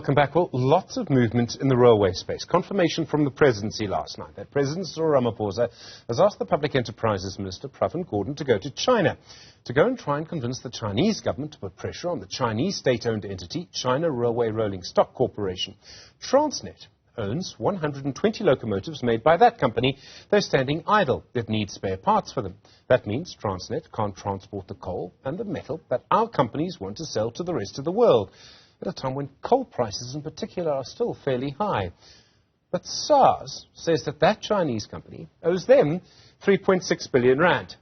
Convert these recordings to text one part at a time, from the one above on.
Welcome back. Well, lots of movement in the railway space. Confirmation from the presidency last night that President Cyril Ramaphosa has asked the Public Enterprises Minister Pravin Gordhan to go to China to go and try and convince the Chinese government to put pressure on the Chinese state-owned entity, China Railway Rolling Stock Corporation. Transnet owns 120 locomotives made by that company. They're standing idle. It needs spare parts for them. That means Transnet can't transport the coal and the metal that our companies want to sell to the rest of the world, at a time when coal prices in particular are still fairly high. But SARS says that that Chinese company owes them 3.6 billion rand.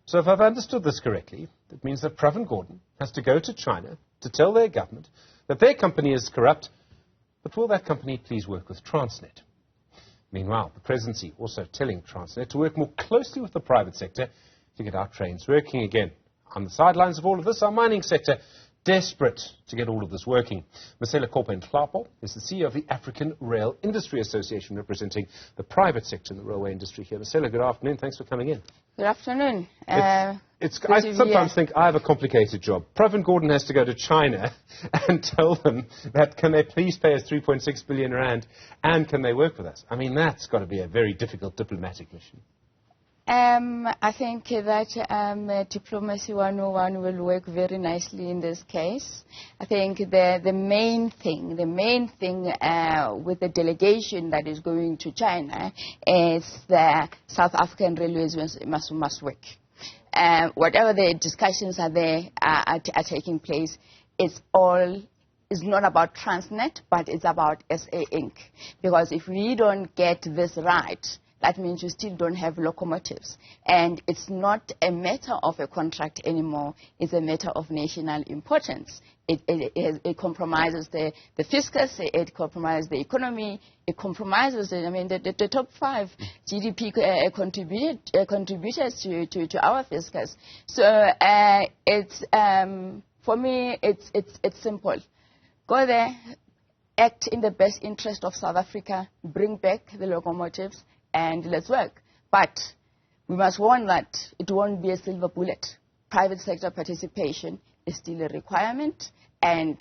So if I've understood this correctly, it means that Pravin Gordhan has to go to China to tell their government that their company is corrupt, but will that company please work with Transnet? Meanwhile, the presidency also telling Transnet to work more closely with the private sector to get our trains working again. On the sidelines of all of this, our mining sector desperate to get all of this working. Mesela Kope is the CEO of the African Rail Industry Association, representing the private sector in the railway industry here. Mesela, good afternoon. Thanks for coming in. Good afternoon. I sometimes think I have a complicated job. Pravin Gordhan has to go to China and tell them that can they please pay us 3.6 billion rand and can they work with us? I mean, that's got to be a very difficult diplomatic mission. I think that diplomacy 101 will work very nicely in this case. I think the main thing with the delegation that is going to China is the South African railways must work. Whatever the discussions are there are taking place, it's not about Transnet, but it's about SA Inc. Because if we don't get this right, that means you still don't have locomotives. And it's not a matter of a contract anymore. It's a matter of national importance. It compromises the fiscus, it compromises the economy, it compromises, the top 5 GDP contributors to our fiscus. So for me, it's simple. Go there, act in the best interest of South Africa, bring back the locomotives, and let's work. But we must warn that it won't be a silver bullet. Private sector participation is still a requirement, and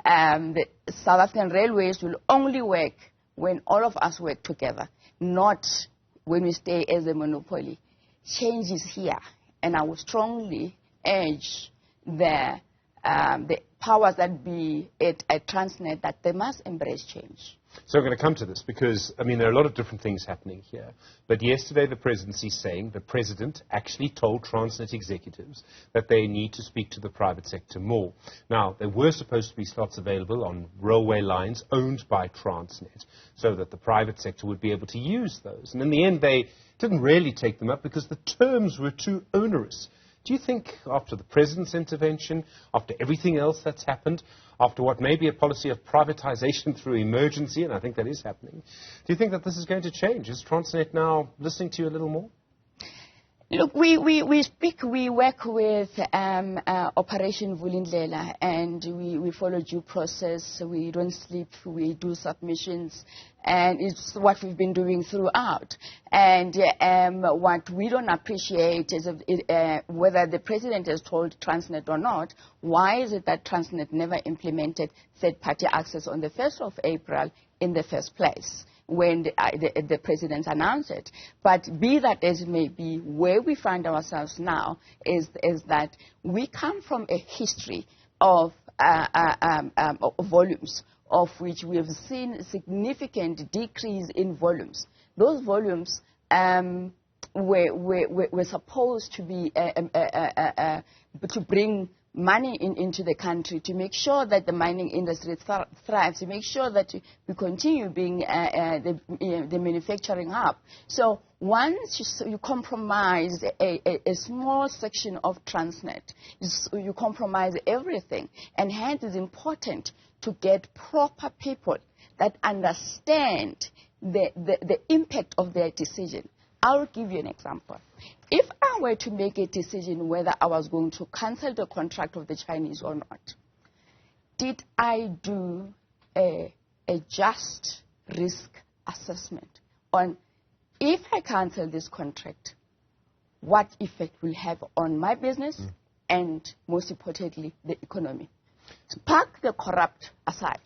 the South African railways will only work when all of us work together, not when we stay as a monopoly. Change is here, and I will strongly urge the powers that be at Transnet that they must embrace change. So we're going to come to this because, there are a lot of different things happening here. But yesterday the presidency saying the president actually told Transnet executives that they need to speak to the private sector more. Now, there were supposed to be slots available on railway lines owned by Transnet so that the private sector would be able to use those. And in the end, they didn't really take them up because the terms were too onerous. Do you think after the president's intervention, after everything else that's happened, after what may be a policy of privatization through emergency, and I think that is happening, do you think that this is going to change? Is Transnet now listening to you a little more? Look, we work with Operation Vulindlela, and we follow due process. We don't sleep, we do submissions, and it's what we've been doing throughout. And what we don't appreciate is whether the president has told Transnet or not, why is it that Transnet never implemented third-party access on the 1st of April in the first place, when the president announced it? But be that as it may be, where we find ourselves now is that we come from a history of volumes, of which we have seen a significant decrease in volumes. Those volumes were supposed to be to bring money into the country, to make sure that the mining industry thrives, to make sure that we continue being the manufacturing hub. So once you compromise a small section of Transnet, you compromise everything. And hence it's important to get proper people that understand the impact of their decision. I'll give you an example. If I were to make a decision whether I was going to cancel the contract of the Chinese or not, did I do a just risk assessment on, if I cancel this contract, what effect will have on my business and, most importantly, the economy? To park the corrupt aside,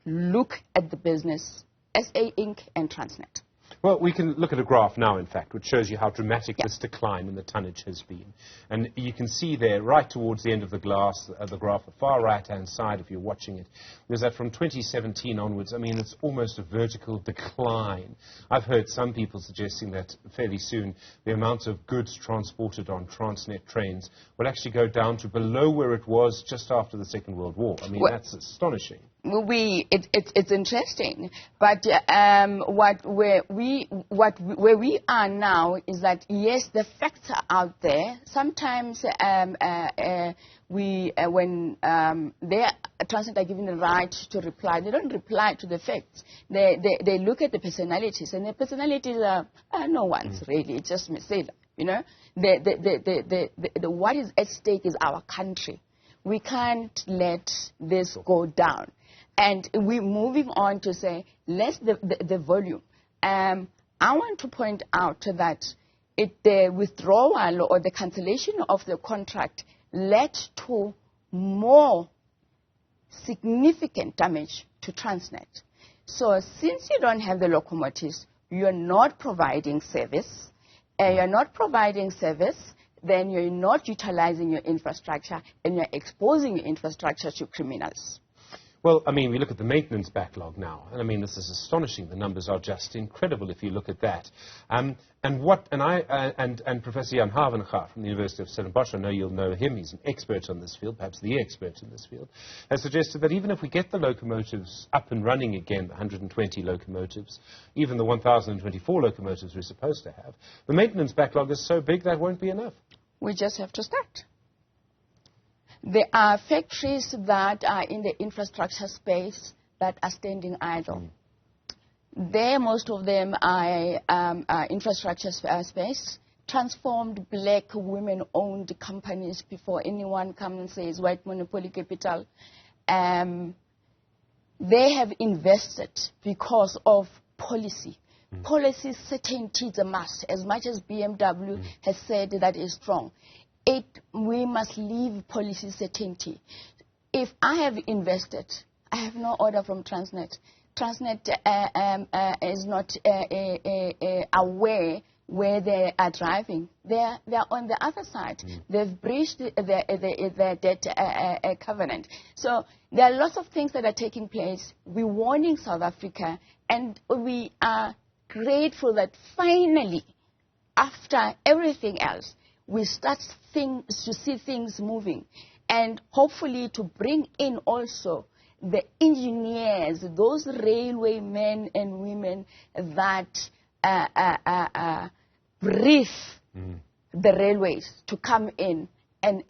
look at the business, SA Inc. and Transnet. Well, we can look at a graph now, in fact, which shows you how dramatic this decline in the tonnage has been. And you can see there, right towards the end of the graph, the far right-hand side, if you're watching it, there's that from 2017 onwards. I mean, it's almost a vertical decline. I've heard some people suggesting that fairly soon the amount of goods transported on Transnet trains will actually go down to below where it was just after the Second World War. I mean, that's astonishing. It's interesting, but where we are now is that yes, the facts are out there. Sometimes when Transnet are given the right to reply, they don't reply to the facts. They look at the personalities, and the personalities are no one's really. It's just Mesela, you know. What is at stake is our country. We can't let this go down. And we're moving on to say, less the volume. I want to point out that the withdrawal or the cancellation of the contract led to more significant damage to Transnet. So since you don't have the locomotives, you're not providing service. Then you're not utilizing your infrastructure, and you're exposing your infrastructure to criminals. Well, I mean, we look at the maintenance backlog now, and I mean, this is astonishing. The numbers are just incredible if you look at that. And Professor Jan Havenga from the University of Stellenbosch, I know you'll know him, he's an expert on this field, perhaps the expert in this field, has suggested that even if we get the locomotives up and running again, the 120 locomotives, even the 1,024 locomotives we're supposed to have, the maintenance backlog is so big that won't be enough. We just have to start. There are factories that are in the infrastructure space that are standing idle. Most of them are infrastructure space, transformed black women-owned companies before anyone comes and says white monopoly capital. They have invested because of policy. Policy certainty is a must. As much as BMW has said that is strong, we must leave policy certainty. If I have invested, I have no order from Transnet. Transnet is not aware where they are driving. They're on the other side. They've breached their debt covenant. So there are lots of things that are taking place. We're warning South Africa, and we are grateful that finally, after everything else, we start to see things moving, and hopefully to bring in also the engineers, those railway men and women that brief the railways to come in and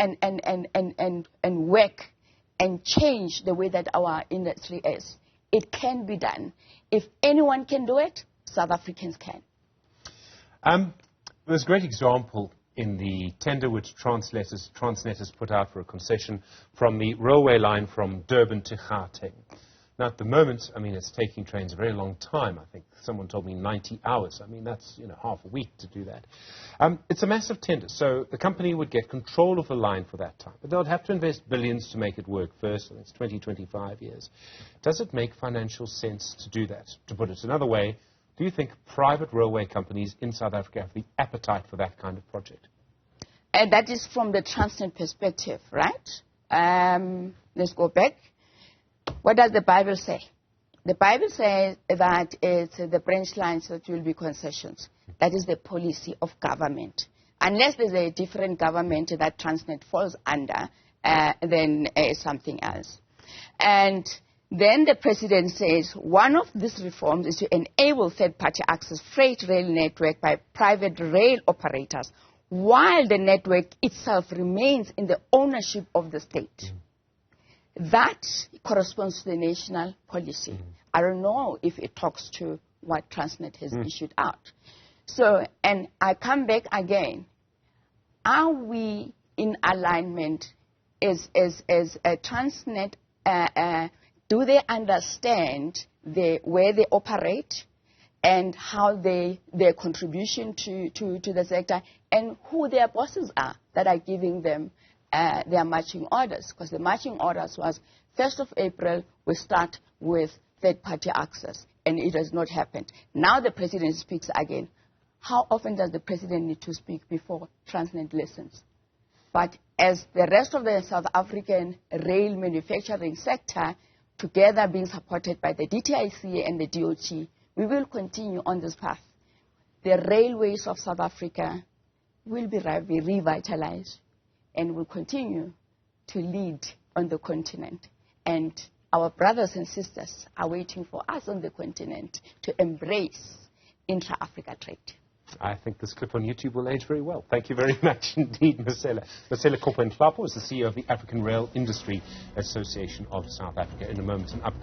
work and change the way that our industry is. It can be done. If anyone can do it, South Africans can. There's a great example in the tender which Transnet has put out for a concession from the railway line from Durban to Gauteng. Now, at the moment, I mean, it's taking trains a very long time. I think someone told me 90 hours. I mean, that's, half a week to do that. It's a massive tender, so the company would get control of the line for that time. But they'll have to invest billions to make it work first, and it's 20, 25 years. Does it make financial sense to do that? To put it another way, do you think private railway companies in South Africa have the appetite for that kind of project? And that is from the Transnet perspective, right? Let's go back. What does the Bible say? The Bible says that it's the branch lines that will be concessions. That is the policy of government. Unless there's a different government that Transnet falls under, then something else. And then the president says one of these reforms is to enable third-party access freight rail network by private rail operators, while the network itself remains in the ownership of the state. That corresponds to the national policy. I don't know if it talks to what Transnet has issued out. So, and I come back again. Are we in alignment as a Transnet? Do they understand where they operate and how their contribution to the sector, and who their bosses are that are giving them their marching orders? Because the marching orders was 1st of April, we start with third-party access, and it has not happened. Now the president speaks again. How often does the president need to speak before Transnet listens? But as the rest of the South African rail manufacturing sector, together being supported by the DTIC and the DOT, we will continue on this path. The railways of South Africa will be revitalized and will continue to lead on the continent. And our brothers and sisters are waiting for us on the continent to embrace intra-Africa trade. I think this clip on YouTube will age very well. Thank you very much indeed, Mesela. Mesela Kope is the CEO of the African Rail Industry Association of South Africa. In a moment, an update.